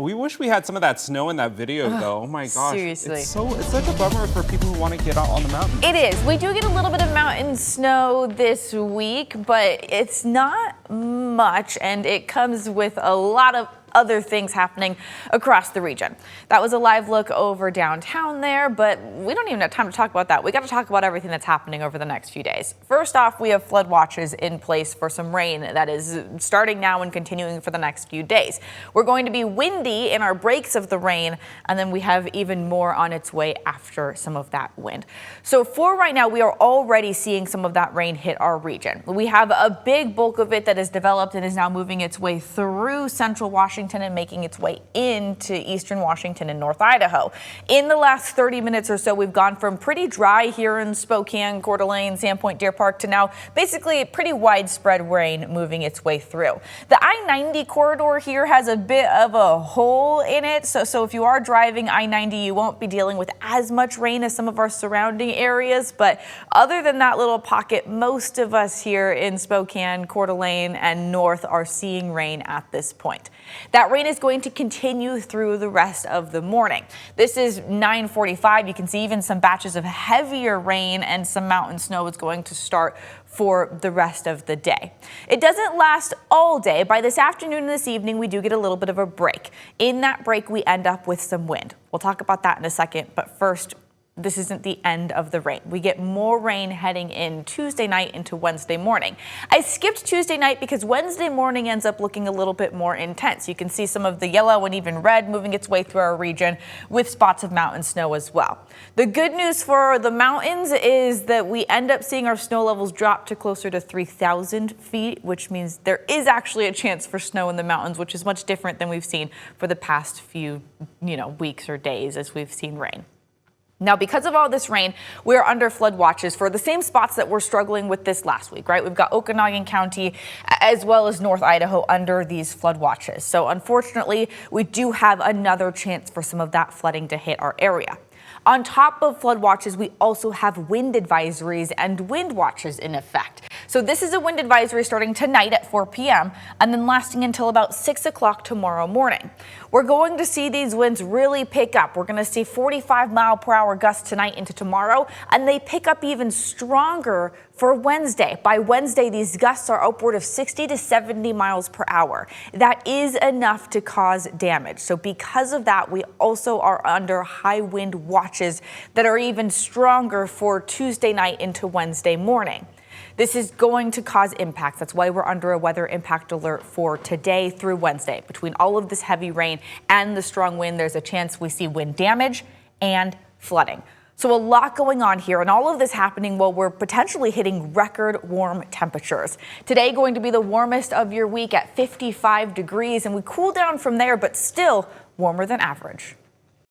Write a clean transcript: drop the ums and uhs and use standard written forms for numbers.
We wish we had some of that snow in that video, though. Oh my gosh. Seriously. It's such a bummer for people who want to get out on the mountain. It is. We do get a little bit of mountain snow this week, but it's not much, and it comes with a lot of other things happening across the region. That was a live look over downtown there, but we don't even have time to talk about that. We got to talk about everything that's happening over the next few days. First off, we have flood watches in place for some rain that is starting now and continuing for the next few days. We're going to be windy in our breaks of the rain, and then we have even more on its way after some of that wind. So for right now, we are already seeing some of that rain hit our region. We have a big bulk of it that is developed and is now moving its way through central Washington and making its way into eastern Washington and North Idaho. In the last 30 minutes or so, we've gone from pretty dry here in Spokane, Coeur d'Alene, Sandpoint, Deer Park to now basically pretty widespread rain moving its way through. The I-90 corridor here has a bit of a hole in it, so if you are driving I-90, you won't be dealing with as much rain as some of our surrounding areas, but other than that little pocket, most of us here in Spokane, Coeur d'Alene, and north are seeing rain at this point. That rain is going to continue through the rest of the morning. This is 9:45. You can see even some batches of heavier rain and some mountain snow is going to start for the rest of the day. It doesn't last all day. By this afternoon and this evening, we do get a little bit of a break. In that break, we end up with some wind. We'll talk about that in a second, but first, this isn't the end of the rain. We get more rain heading in Tuesday night into Wednesday morning. I skipped Tuesday night because Wednesday morning ends up looking a little bit more intense. You can see some of the yellow and even red moving its way through our region with spots of mountain snow as well. The good news for the mountains is that we end up seeing our snow levels drop to closer to 3,000 feet, which means there is actually a chance for snow in the mountains, which is much different than we've seen for the past few, weeks or days as we've seen rain. Now, because of all this rain, we're under flood watches for the same spots that we're struggling with this last week, right? We've got Okanagan County as well as North Idaho under these flood watches. So unfortunately, we do have another chance for some of that flooding to hit our area. On top of flood watches, we also have wind advisories and wind watches in effect. So this is a wind advisory starting tonight at 4 p.m. and then lasting until about 6 o'clock tomorrow morning. We're going to see these winds really pick up. We're going to see 45-mile-per-hour gusts tonight into tomorrow, and they pick up even stronger for Wednesday. By Wednesday, these gusts are upward of 60 to 70 miles per hour. That is enough to cause damage. So because of that, we also are under high wind watches that are even stronger for Tuesday night into Wednesday morning. This is going to cause impacts. That's why we're under a weather impact alert for today through Wednesday. Between all of this heavy rain and the strong wind, there's a chance we see wind damage and flooding. So a lot going on here, and all of this happening while we're potentially hitting record warm temperatures. Today going to be the warmest of your week at 55 degrees, and we cool down from there, but still warmer than average.